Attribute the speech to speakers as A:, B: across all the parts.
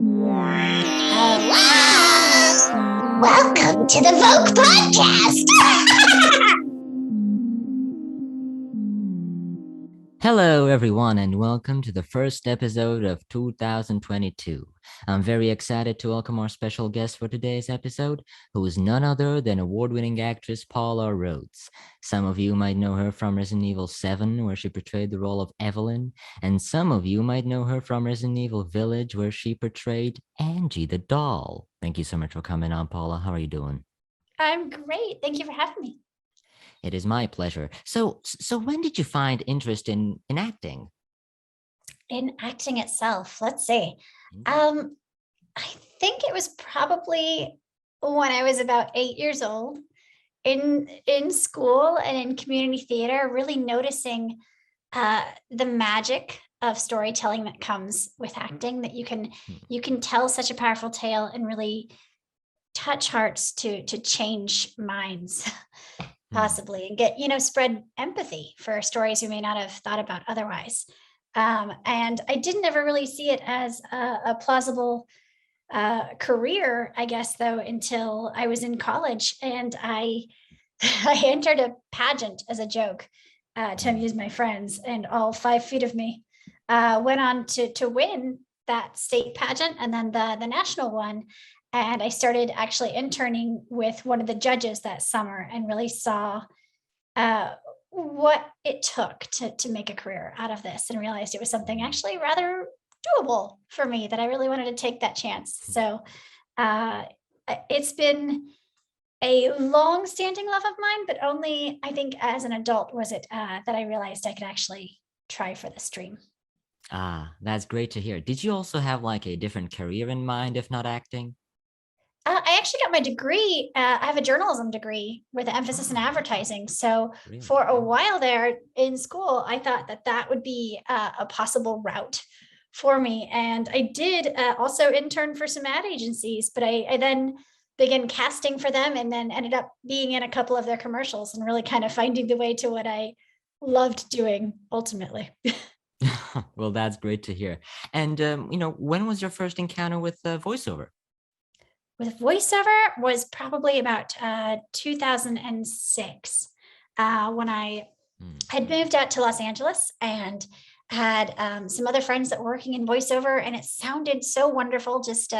A: Hello! Welcome to the VŌC Podcast!
B: Hello, everyone, and welcome to the first episode of 2022. I'm very excited to welcome our special guest for today's episode, who is none other than award-winning actress Paula Rhodes. Some of you might know her from Resident Evil 7, where she portrayed the role of Evelyn, and some of you might know her from Resident Evil Village, where she portrayed Angie the doll. Thank you so much for coming on, Paula. How are you doing?
C: I'm great. Thank you for having me.
B: It is my pleasure. So when did you find interest in acting?
C: In acting itself, let's see. I think it was probably when I was about 8 years old in school and in community theater, really noticing the magic of storytelling that comes with acting, that you can tell such a powerful tale and really touch hearts to change minds. Possibly, and get, spread empathy for stories you may not have thought about otherwise. And I didn't ever really see it as a plausible career, I guess, though, until I was in college and I entered a pageant as a joke to amuse my friends, and all 5 feet of me went on to win that state pageant and then the national one. And I started actually interning with one of the judges that summer and really saw what it took to make a career out of this, and realized it was something actually rather doable for me, that I really wanted to take that chance. So it's been a long-standing love of mine, but only, I think, as an adult was it that I realized I could actually try for this dream.
B: That's great to hear. Did you also have like a different career in mind, if not acting?
C: I actually got my degree. I have a journalism degree with an emphasis in advertising. So
B: Really?
C: for a while there in school, I thought that would be a possible route for me. And I did also intern for some ad agencies, but I then began casting for them and then ended up being in a couple of their commercials and really kind of finding the way to what I loved doing ultimately.
B: Well, that's great to hear. And, when was your first encounter with voiceover?
C: With voiceover was probably about 2006 when I had moved out to Los Angeles and had some other friends that were working in voiceover, and it sounded so wonderful, just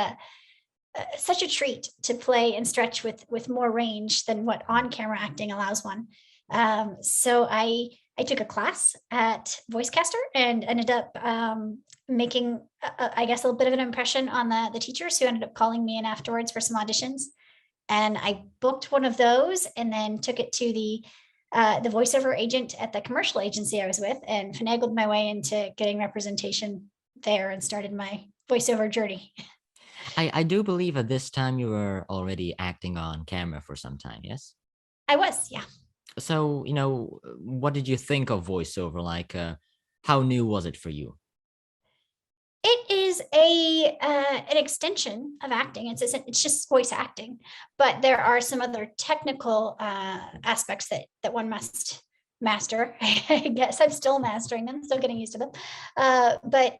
C: such a treat to play and stretch with more range than what on-camera acting allows one. So I took a class at VoiceCaster and ended up making, I guess, a little bit of an impression on the teachers, who ended up calling me in afterwards for some auditions. And I booked one of those and then took it to the voiceover agent at the commercial agency I was with, and finagled my way into getting representation there and started my voiceover journey.
B: I do believe at this time you were already acting on camera for some time, yes?
C: I was, yeah.
B: So, what did you think of voiceover? Like, how new was it for you?
C: It is an extension of acting. It's just voice acting, but there are some other technical aspects that one must master. I guess I'm still mastering them, still getting used to them. But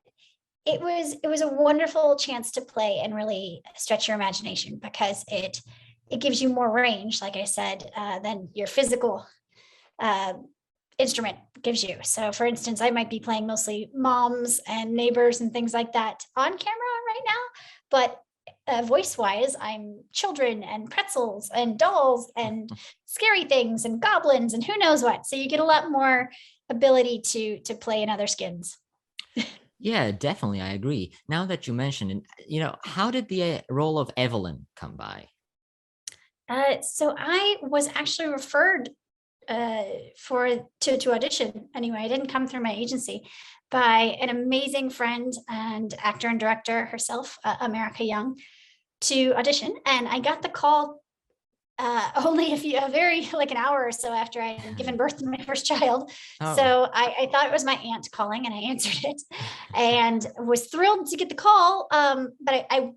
C: it was a wonderful chance to play and really stretch your imagination, because it gives you more range, like I said, than your physical instrument gives you. So for instance, I might be playing mostly moms and neighbors and things like that on camera right now, but voice wise, I'm children and pretzels and dolls and scary things and goblins and who knows what. So you get a lot more ability to play in other skins.
B: Yeah, definitely. I agree. Now that you mentioned it, how did the role of Evelyn come by?
C: So I was actually referred to audition. Anyway, I didn't come through my agency, by an amazing friend and actor and director herself, America Young, to audition. And I got the call only an hour or so after I had given birth to my first child.
B: Oh.
C: So I thought it was my aunt calling, and I answered it and was thrilled to get the call. But I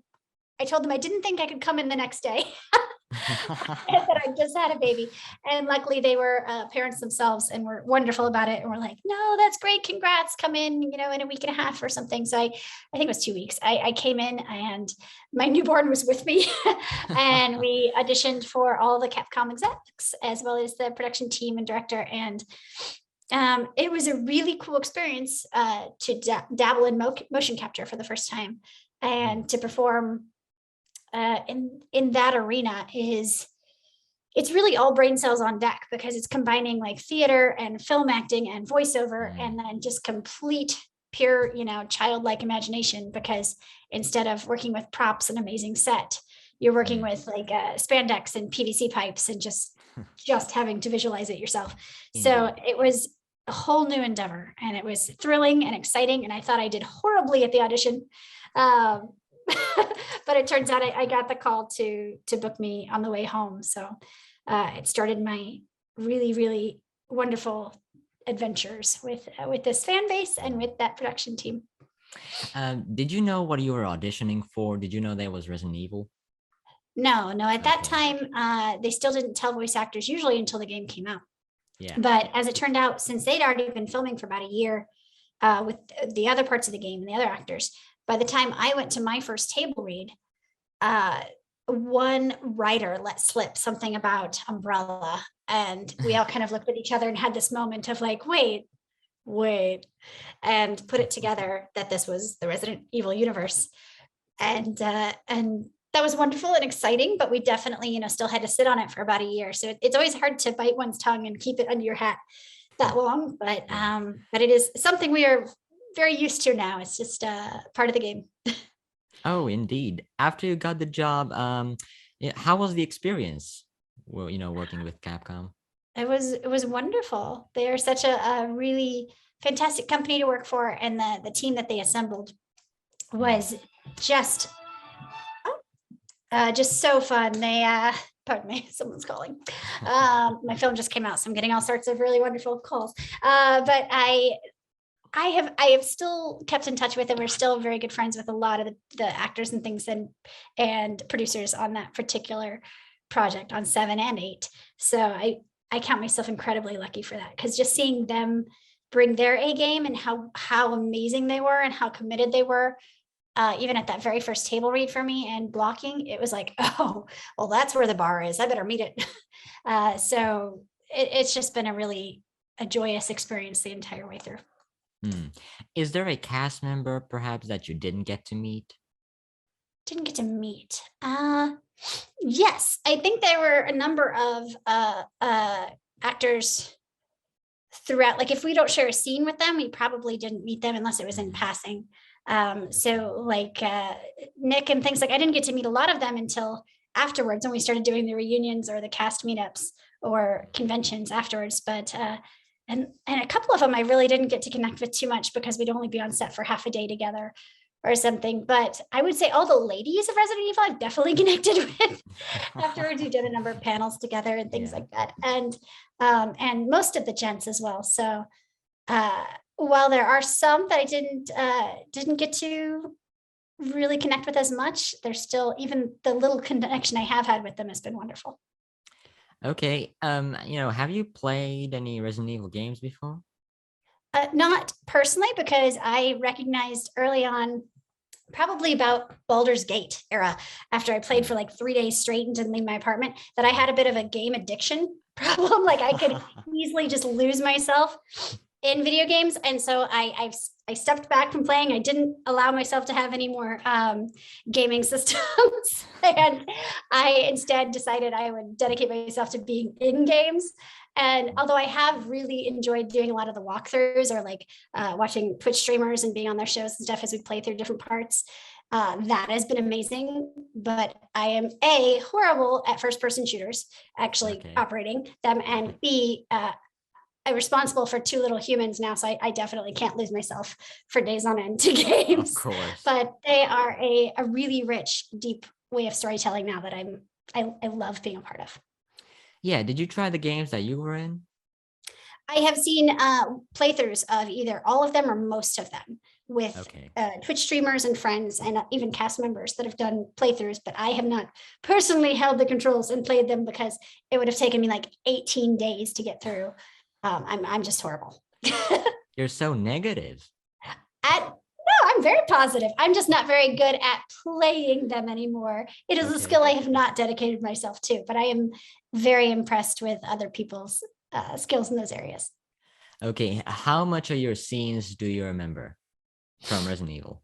C: told them I didn't think I could come in the next day. that I just had a baby. And luckily they were parents themselves and were wonderful about it. And we're like, no, that's great. Congrats. Come in, in a week and a half or something. So I think it was 2 weeks. I came in and my newborn was with me and we auditioned for all the Capcom execs as well as the production team and director. And it was a really cool experience to dabble in motion capture for the first time and to perform in that arena. It's really all brain cells on deck because it's combining like theater and film acting and voiceover and then just complete pure, childlike imagination, because instead of working with props and amazing set, you're working with like spandex and PVC pipes and just having to visualize it yourself. So it was a whole new endeavor and it was thrilling and exciting. And I thought I did horribly at the audition. But it turns out I got the call to book me on the way home. So it started my really, really wonderful adventures with this fan base and with that production team.
B: Did you know what you were auditioning for? Did you know that was Resident Evil?
C: No. At that time, they still didn't tell voice actors usually until the game came out.
B: Yeah.
C: But as it turned out, since they'd already been filming for about a year with the other parts of the game and the other actors, by the time I went to my first table read, one writer let slip something about Umbrella. And we all kind of looked at each other and had this moment of like, wait, and put it together that this was the Resident Evil universe. And that was wonderful and exciting, but we definitely, still had to sit on it for about a year. So it's always hard to bite one's tongue and keep it under your hat that long, but it is something we are very used to now. It's just part of the game.
B: Oh, indeed. After you got the job, how was the experience? Well, working with Capcom.
C: It was wonderful. They are such a really fantastic company to work for, and the team that they assembled was just so fun. They pardon me, someone's calling. My phone just came out, so I'm getting all sorts of really wonderful calls. But I have still kept in touch with them. We're still very good friends with a lot of the actors and things and producers on that particular project on 7 and 8. So I count myself incredibly lucky for that, because just seeing them bring their A game and how amazing they were and how committed they were, even at that very first table read for me and blocking, it was like, oh, well, that's where the bar is. I better meet it. So it's just been a joyous experience the entire way through.
B: Is there a cast member perhaps that you didn't get to meet?
C: Didn't get to meet. Yes, I think there were a number of actors throughout. Like if we don't share a scene with them, we probably didn't meet them unless it was in passing. So like Nick and things, like I didn't get to meet a lot of them until afterwards when we started doing the reunions or the cast meetups or conventions afterwards. But and a couple of them I really didn't get to connect with too much because we'd only be on set for half a day together or something. But I would say all the ladies of Resident Evil I've definitely connected with. Afterwards, we did a number of panels together and things like that. And most of the gents as well. So while there are some that I didn't get to really connect with as much, there's still, even the little connection I have had with them has been wonderful.
B: Okay. Have you played any Resident Evil games before?
C: Not personally, because I recognized early on, probably about Baldur's Gate era, after I played for like 3 days straight and didn't leave my apartment, that I had a bit of a game addiction problem. Like I could easily just lose myself in video games. And so I stepped back from playing. I didn't allow myself to have any more gaming systems. And I instead decided I would dedicate myself to being in games. And although I have really enjoyed doing a lot of the walkthroughs or like watching Twitch streamers and being on their shows and stuff as we play through different parts, that has been amazing. But I am A, horrible at first person shooters, actually operating them, and B, I'm responsible for 2 little humans now, so I definitely can't lose myself for days on end to games.
B: Of course.
C: But they are a really rich, deep way of storytelling now that I love being a part of.
B: Yeah, did you try the games that you were in?
C: I have seen playthroughs of either all of them or most of them. with
B: Okay.
C: Twitch streamers and friends and even cast members that have done playthroughs, but I have not personally held the controls and played them because it would have taken me like 18 days to get through. I'm just horrible.
B: You're so negative.
C: No, I'm very positive. I'm just not very good at playing them anymore. It is a
B: Okay.
C: skill I have not dedicated myself to, but I am very impressed with other people's skills in those areas.
B: Okay, how much of your scenes do you remember from Resident Evil?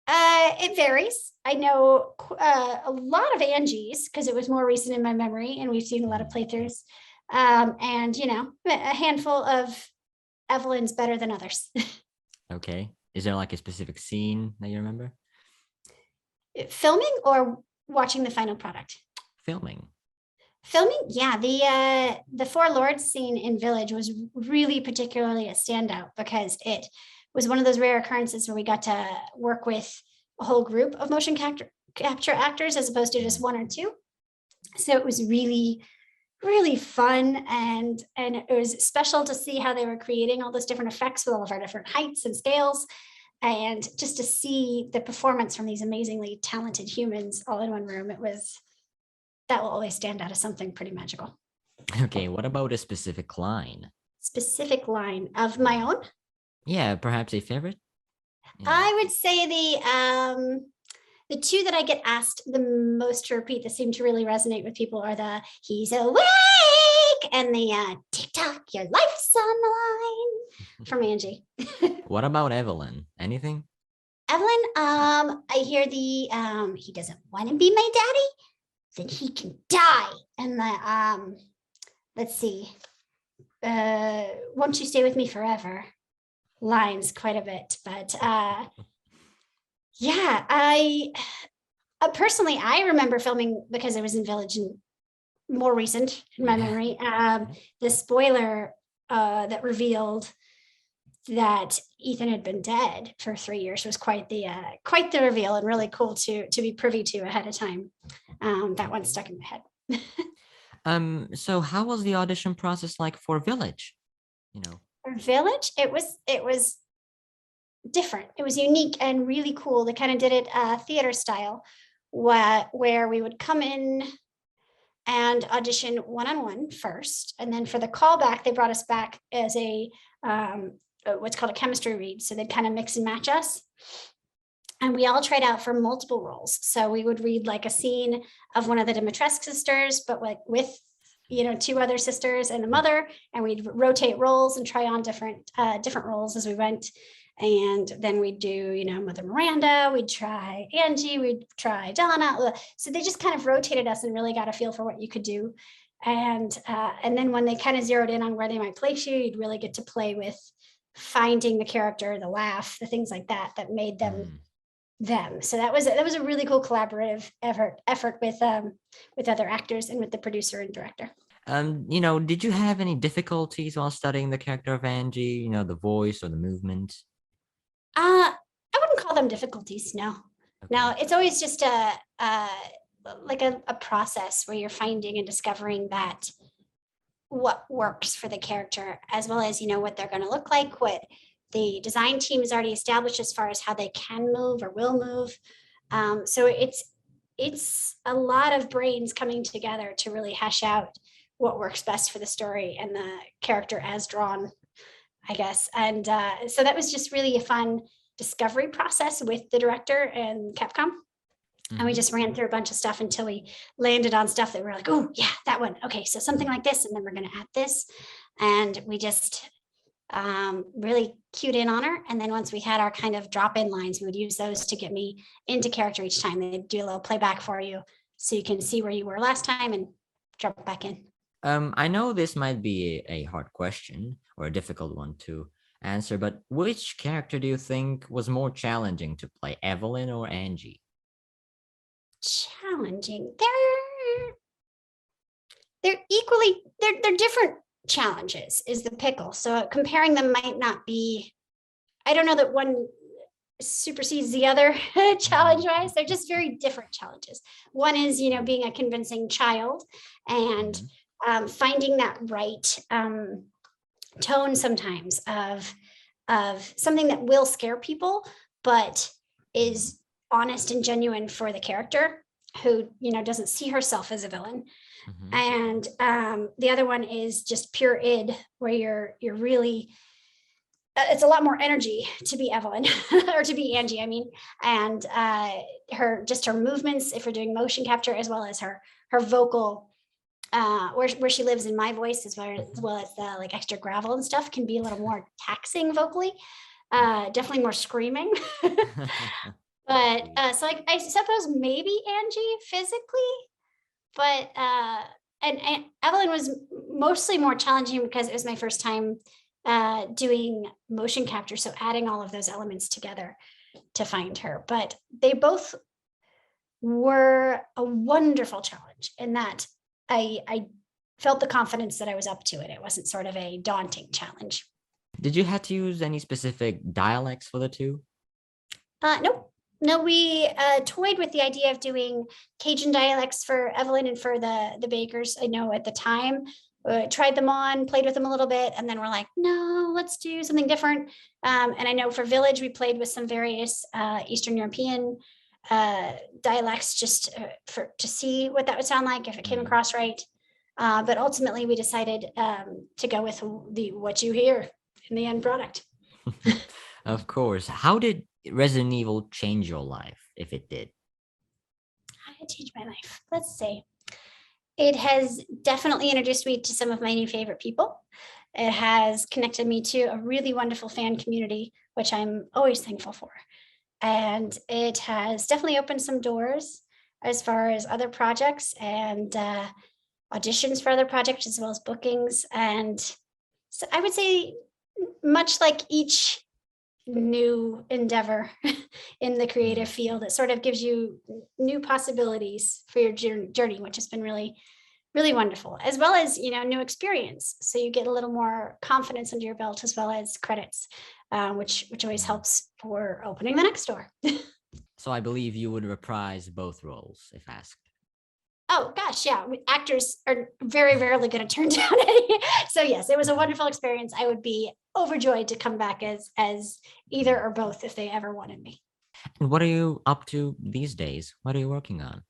C: It varies. I know a lot of Angie's because it was more recent in my memory, and we've seen a lot of playthroughs. And a handful of Evelyn's better than others.
B: Okay. Is there like a specific scene that you remember?
C: Filming or watching the final product?
B: Filming.
C: Filming, yeah. The Four Lords scene in Village was really particularly a standout because it was one of those rare occurrences where we got to work with a whole group of motion capture actors as opposed to just one or two. So it was really, really fun, and it was special to see how they were creating all those different effects with all of our different heights and scales, and just to see the performance from these amazingly talented humans all in one room. That will always stand out as something pretty magical.
B: Okay, what about a specific line?
C: Specific line of my own?
B: Yeah, perhaps a favorite? Yeah.
C: I would say the two that I get asked the most to repeat that seem to really resonate with people are the "he's awake" and the "TikTok, your life's on the line" from Angie.
B: What about Evelyn? Anything?
C: Evelyn, I hear the "he doesn't want to be my daddy, then he can die," and the let's see, "won't you stay with me forever" lines quite a bit, but yeah, I personally, I remember filming because it was in Village and more recent in my memory. The spoiler that revealed that Ethan had been dead for 3 years was quite the reveal, and really cool to be privy to ahead of time. That one stuck in my head.
B: So how was the audition process like for Village?
C: For Village, it was different. It was unique and really cool. They kind of did it theater style, where we would come in and audition one-on-one first, and then for the callback, they brought us back as a what's called a chemistry read. So they'd kind of mix and match us, and we all tried out for multiple roles. So we would read like a scene of one of the Dimitrescu sisters, but like with two other sisters and a mother, and we'd rotate roles and try on different roles as we went. And then we'd do, Mother Miranda, we'd try Angie, we'd try Donna. So they just kind of rotated us and really got a feel for what you could do. And then when they kind of zeroed in on where they might place you, you'd really get to play with finding the character, the laugh, the things like that made them them. So that was a really cool collaborative effort with other actors and with the producer and director.
B: Did you have any difficulties while studying the character of Angie, the voice or the movement?
C: I wouldn't call them difficulties. No.
B: Okay.
C: No, it's always just a process where you're finding and discovering that what works for the character, as well as, what they're going to look like, what the design team has already established as far as how they can move or will move. So it's a lot of brains coming together to really hash out what works best for the story and the character as drawn, I guess. And so that was just really a fun discovery process with the director and Capcom. And we just ran through a bunch of stuff until we landed on stuff that we were like, oh yeah, that one. Okay, so something like this, and then we're going to add this. And we just really cued in on her. And then once we had our kind of drop-in lines, we would use those to get me into character each time. They'd do a little playback for you so you can see where you were last time and drop back in.
B: I know this might be a hard question or a difficult one to answer, but which character do you think was more challenging to play, Evelyn or Angie?
C: Challenging. They're different challenges is the pickle. So comparing them might not be, I don't know that one supersedes the other challenge wise. They're just very different challenges. One is, being a convincing child and finding that right tone sometimes of of something that will scare people, but is honest and genuine for the character who, doesn't see herself as a villain. And the other one is just pure id, where you're really, it's a lot more energy to be Evelyn or to be Angie, I mean, and her movements, if we're doing motion capture, as well as her vocal, where she lives in my voice, as well as the like extra gravel and stuff, can be a little more taxing vocally, definitely more screaming. But so I suppose maybe Angie physically, but and Evelyn was mostly more challenging because it was my first time doing motion capture, so adding all of those elements together to find her. But they both were a wonderful challenge in that I felt the confidence that I was up to it. It wasn't sort of a daunting challenge.
B: Did you have to use any specific dialects for the two?
C: No, we toyed with the idea of doing Cajun dialects for Evelyn and for the Bakers. I know at the time, tried them on, played with them a little bit, and then we're like, no, let's do something different. And I know for Village, we played with some various Eastern European dialects just to see what that would sound like if it came across right. But ultimately, we decided to go with what you hear in the end product.
B: Of course. How did Resident Evil change your life, if it did?
C: How did it change my life? Let's see. It has definitely introduced me to some of my new favorite people. It has connected me to a really wonderful fan community, which I'm always thankful for. And it has definitely opened some doors as far as other projects and auditions for other projects, as well as bookings. And so I would say, much like each new endeavor in the creative field, it sort of gives you new possibilities for your journey, which has been really, really wonderful, as well as, new experience. So you get a little more confidence under your belt, as well as credits, which always helps for opening the next door.
B: So I believe you would reprise both roles if asked.
C: Oh gosh, yeah. Actors are very rarely going to turn down any. So yes, it was a wonderful experience. I would be overjoyed to come back as either or both if they ever wanted me.
B: And what are you up to these days? What are you working on?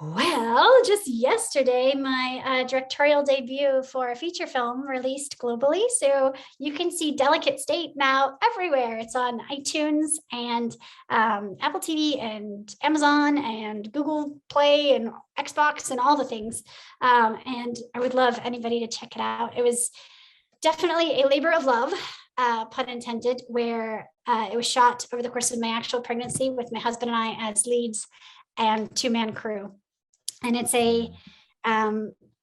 C: Well, just yesterday, my directorial debut for a feature film released globally. So you can see Delicate State now everywhere. It's on iTunes and Apple TV and Amazon and Google Play and Xbox and all the things. And I would love anybody to check it out. It was definitely a labor of love, pun intended, where it was shot over the course of my actual pregnancy with my husband and I as leads and two-man crew. And it's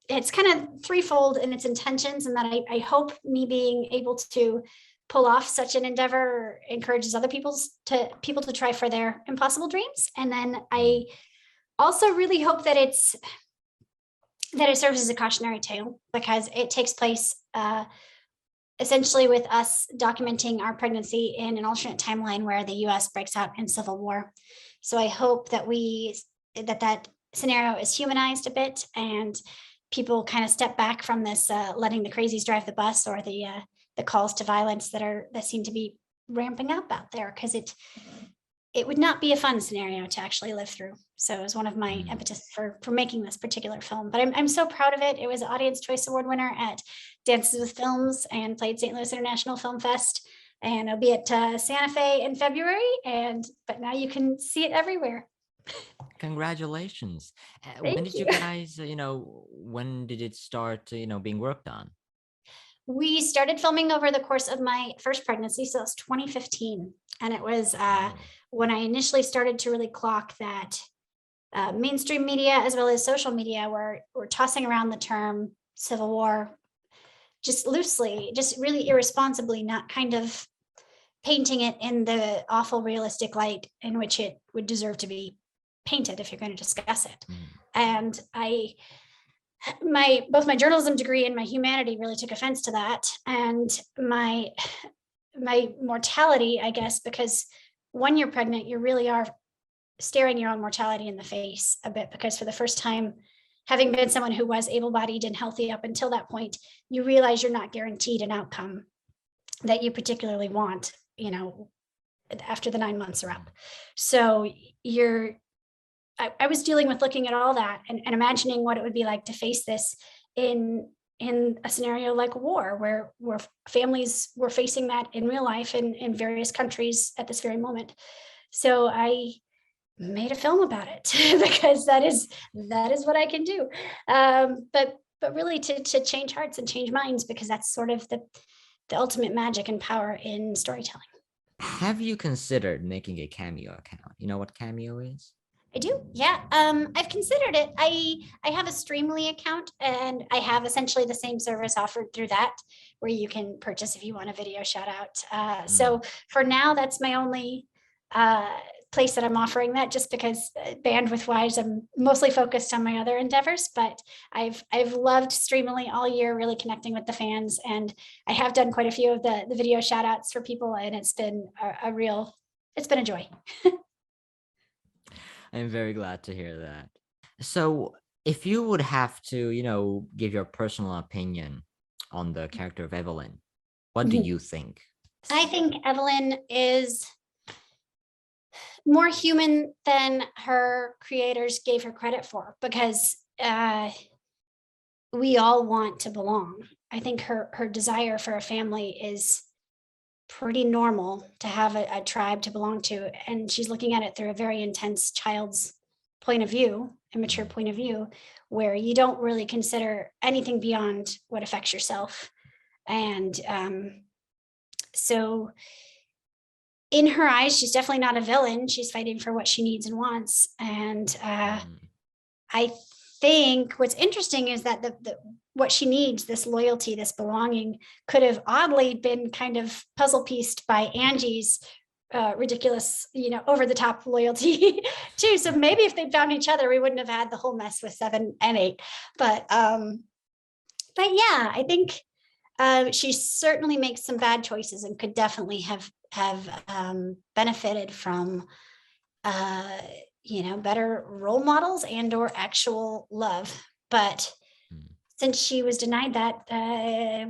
C: it's kind of threefold in its intentions, and that I hope me being able to pull off such an endeavor encourages other people to try for their impossible dreams. And then I also really hope that it serves as a cautionary tale, because it takes place essentially with us documenting our pregnancy in an alternate timeline where the US breaks out in civil war. So I hope that that scenario is humanized a bit, and people kind of step back from this letting the crazies drive the bus, or the calls to violence that seem to be ramping up out there, because it would not be a fun scenario to actually live through. So it was one of my impetus for making this particular film. But I'm so proud of it. It was an Audience Choice Award winner at Dances with Films and played St. Louis International Film Fest. And it'll be at Santa Fe in February. But now you can see it everywhere.
B: Congratulations. When did you guys, when did it start, being worked on?
C: We started filming over the course of my first pregnancy. So it's 2015. And it was when I initially started to really clock that mainstream media as well as social media were tossing around the term Civil War just loosely, just really irresponsibly, not kind of painting it in the awful realistic light in which it would deserve to be painted if you're going to discuss it. And both my journalism degree and my humanity really took offense to that, and my mortality, I guess, because when you're pregnant, you really are staring your own mortality in the face a bit, because for the first time, having been someone who was able-bodied and healthy up until that point, you realize you're not guaranteed an outcome. that you particularly want, after the 9 months are up. So I was dealing with looking at all that and imagining what it would be like to face this in a scenario like war, where families were facing that in real life in various countries at this very moment. So I made a film about it because that is what I can do. But really to change hearts and change minds, because that's sort of the ultimate magic and power in storytelling.
B: Have you considered making a Cameo account? You know what Cameo is?
C: I do. Yeah. I've considered it. I have a Streamly account, and I have essentially the same service offered through that, where you can purchase if you want a video shout out. So for now, that's my only place that I'm offering that, just because bandwidth wise, I'm mostly focused on my other endeavors, but I've loved Streamly all year, really connecting with the fans. And I have done quite a few of the video shout outs for people, and it's been it's been a joy.
B: I'm very glad to hear that. So if you would have to, give your personal opinion on the character of Evelyn, what do you think?
C: I think Evelyn is more human than her creators gave her credit for, because we all want to belong. I think her desire for a family is pretty normal, to have a tribe to belong to. And she's looking at it through a very intense child's point of view, immature point of view, where you don't really consider anything beyond what affects yourself. And so in her eyes, she's definitely not a villain. She's fighting for what she needs and wants. And I think what's interesting is that the what she needs, this loyalty, this belonging, could have oddly been kind of puzzle pieced by Angie's ridiculous, over the top loyalty too. So maybe if they'd found each other, we wouldn't have had the whole mess with 7 and 8. But yeah, I think she certainly makes some bad choices and could definitely have benefited from better role models and or actual love. But since she was denied that,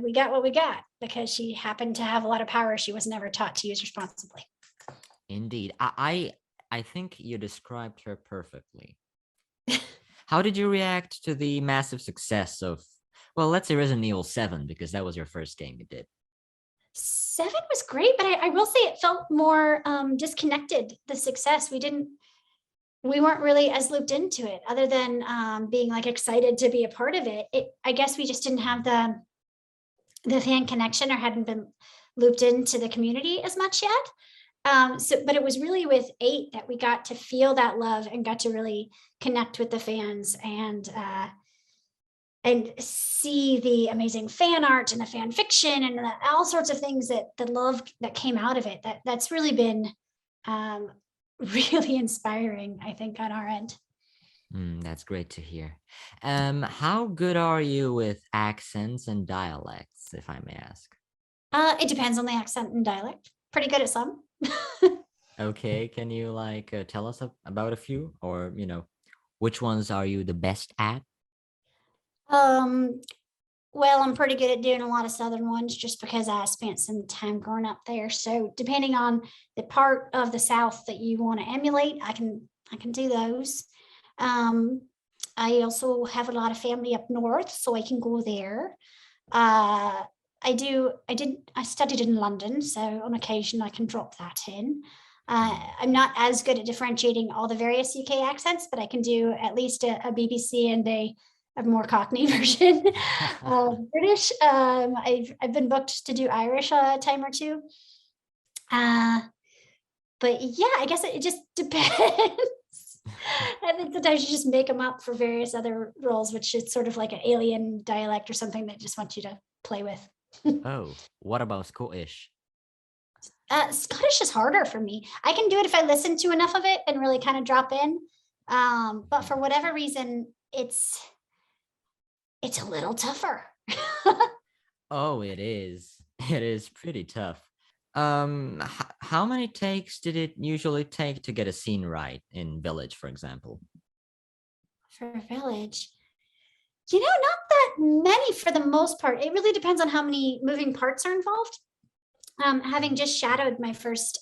C: we got what we got, because she happened to have a lot of power she was never taught to use responsibly.
B: Indeed. I think you described her perfectly. How did you react to the massive success of, well, let's say Resident Evil 7, because that was your first game you did?
C: 7 was great, but I will say it felt more disconnected, the success. We weren't really as looped into it, other than being like excited to be a part of it. I guess we just didn't have the fan connection, or hadn't been looped into the community as much yet. But it was really with 8 that we got to feel that love and got to really connect with the fans and see the amazing fan art and the fan fiction and all sorts of things, that the love that came out of it. That's really been really inspiring, I think, on our end.
B: That's great to hear. How good are you with accents and dialects, if I may ask?
C: It depends on the accent and dialect. Pretty good at some.
B: Okay, can you tell us about a few, or which ones are you the best at?
C: Well, I'm pretty good at doing a lot of Southern ones, just because I spent some time growing up there. So depending on the part of the South that you want to emulate, I can do those. I also have a lot of family up north, so I can go there. I studied in London, so on occasion I can drop that in. I'm not as good at differentiating all the various UK accents, but I can do at least a BBC and a more Cockney version of British. I've been booked to do Irish a time or two. But yeah, I guess it just depends. I think sometimes you just make them up for various other roles, which is sort of like an alien dialect or something that just wants you to play with.
B: Oh, what about Scottish?
C: Scottish is harder for me. I can do it if I listen to enough of it and really kind of drop in. But for whatever reason, it's a little tougher.
B: Oh, it is. It is pretty tough. How many takes did it usually take to get a scene right in Village, for example?
C: For Village, not that many for the most part. It really depends on how many moving parts are involved. having just shadowed my first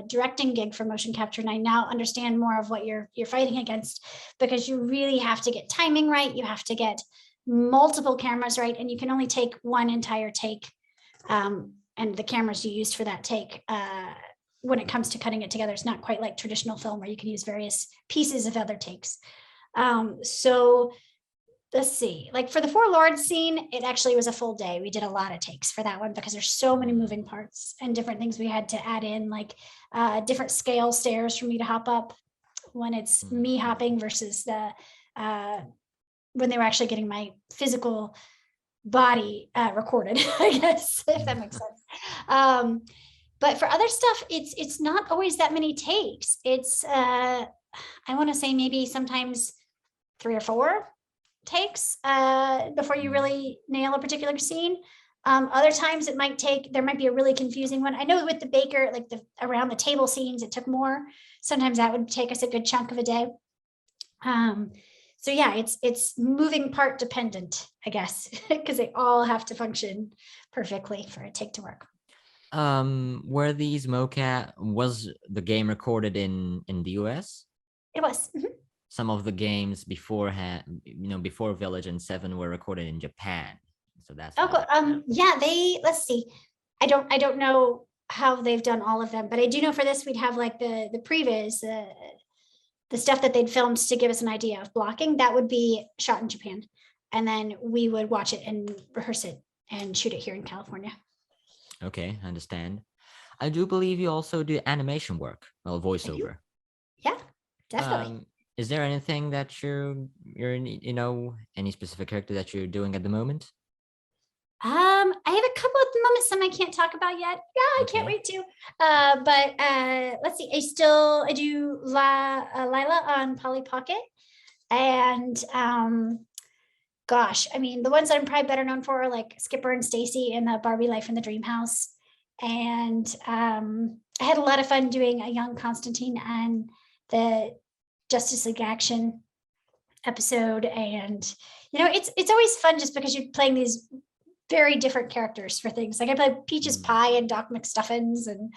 C: directing gig for motion capture, and I now understand more of what you're fighting against, because you really have to get timing right. You have to get multiple cameras right, and you can only take one entire take. And the cameras you used for that take, when it comes to cutting it together, it's not quite like traditional film where you can use various pieces of other takes. So let's see, like for the Four Lords scene, it actually was a full day. We did a lot of takes for that one because there's so many moving parts and different things we had to add in, like different scale stairs for me to hop up when it's me hopping versus the when they were actually getting my physical body recorded, I guess, if that makes sense. But for other stuff, it's not always that many takes. It's I want to say maybe sometimes 3 or 4 takes before you really nail a particular scene. Other times there might be a really confusing one. I know with the baker, like the around the table scenes, it took more. Sometimes that would take us a good chunk of a day. So yeah, it's moving part dependent, I guess, because they all have to function perfectly for a take to work.
B: Were these mocap, was the game recorded in the US?
C: It was. Mm-hmm.
B: Some of the games beforehand, before Village and 7 were recorded in Japan. So that's
C: yeah, let's see. I don't know how they've done all of them, but I do know for this we'd have like the previs, the stuff that they'd filmed to give us an idea of blocking, that would be shot in Japan. And then we would watch it and rehearse it and shoot it here in California.
B: Okay, I understand. I do believe you also do animation work, voiceover.
C: Yeah, definitely.
B: Is there anything that you're any specific character that you're doing at the moment?
C: I have a couple at the moment, some I can't talk about yet. Yeah, I can't wait to. But let's see. I do Lila on Polly Pocket, and gosh, I mean, the ones that I'm probably better known for are like Skipper and Stacy in the Barbie Life in the Dream House, and I had a lot of fun doing a young Constantine and the Justice League Action episode, and it's always fun just because you're playing these very different characters for things. Like I play Peaches Pie and Doc McStuffins, and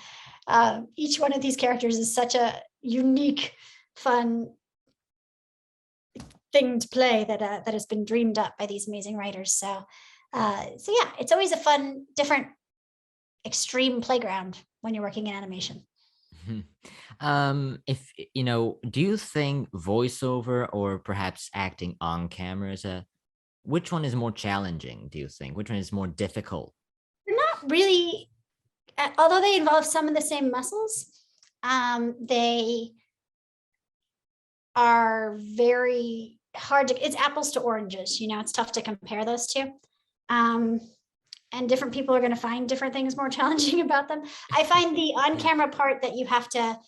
C: each one of these characters is such a unique, fun thing to play that has been dreamed up by these amazing writers. So yeah, it's always a fun, different, extreme playground when you're working in animation.
B: If do you think voiceover or perhaps acting on camera which one is more challenging, do you think? Which one is more difficult?
C: They're not really, although they involve some of the same muscles, they are very hard it's apples to oranges, it's tough to compare those two. And different people are going to find different things more challenging about them. I find the on-camera part that you have to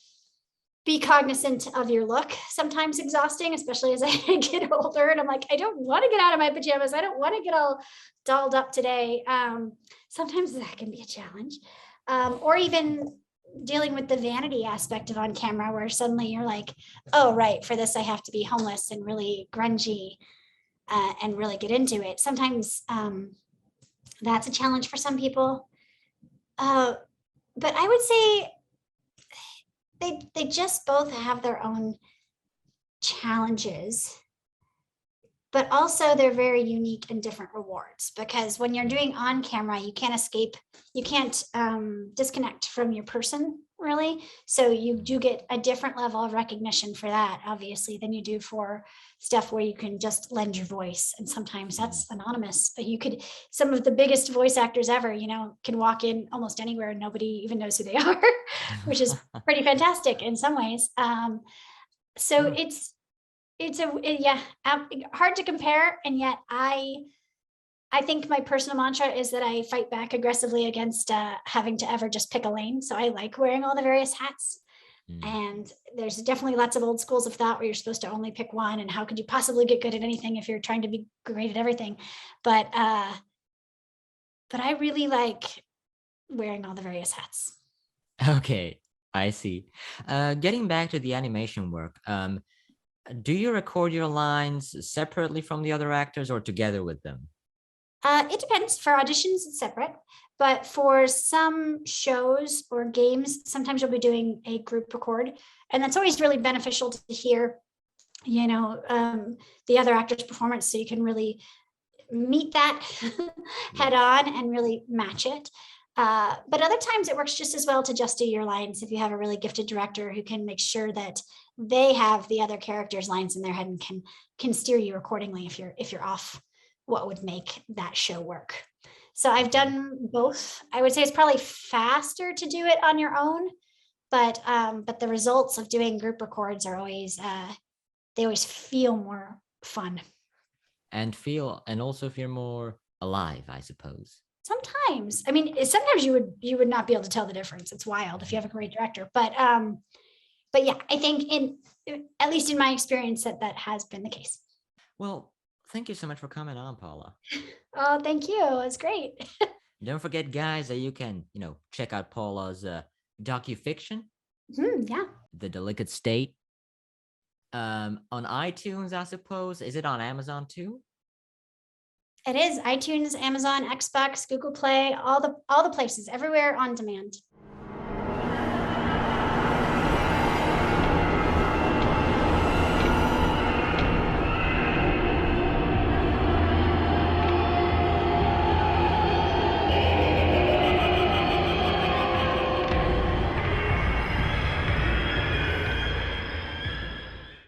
C: be cognizant of your look sometimes exhausting, especially as I get older, and I'm like, I don't want to get out of my pajamas. I don't want to get all dolled up today. Sometimes that can be a challenge. Or even dealing with the vanity aspect of on camera, where suddenly you're like, oh, right, for this I have to be homeless and really grungy and really get into it. Sometimes that's a challenge for some people. But I would say they just both have their own challenges, but also they're very unique and different rewards, because when you're doing on camera, you can't disconnect from your person, really. So you do get a different level of recognition for that, obviously, than you do for stuff where you can just lend your voice. And sometimes that's anonymous, but some of the biggest voice actors ever, can walk in almost anywhere and nobody even knows who they are, which is pretty fantastic in some ways. So it's hard to compare. And yet I think my personal mantra is that I fight back aggressively against having to ever just pick a lane. So I like wearing all the various hats. And there's definitely lots of old schools of thought where you're supposed to only pick one. And how could you possibly get good at anything if you're trying to be great at everything? But I really like wearing all the various hats.
B: Okay, I see. Getting back to the animation work, do you record your lines separately from the other actors or together with them?
C: It depends. For auditions, it's separate. But for some shows or games, sometimes you'll be doing a group record. And that's always really beneficial to hear, the other actor's performance, so you can really meet that head on and really match it. But other times it works just as well to just do your lines if you have a really gifted director who can make sure that they have the other characters' lines in their head and can steer you accordingly if you're off what would make that show work. So I've done both. I would say it's probably faster to do it on your own, but the results of doing group records are always they always feel more fun.
B: And also feel more alive, I suppose.
C: Sometimes, I mean, sometimes you would not be able to tell the difference. It's wild if you have a great director, but yeah, I think at least in my experience that has been the case.
B: Well, thank you so much for coming on, Paula.
C: Oh, thank you. It was great.
B: Don't forget, guys, that you can, check out Paula's docufiction.
C: Yeah.
B: The Delicate State. On iTunes, I suppose. Is it on Amazon too?
C: It is iTunes, Amazon, Xbox, Google Play, all the places, everywhere on demand.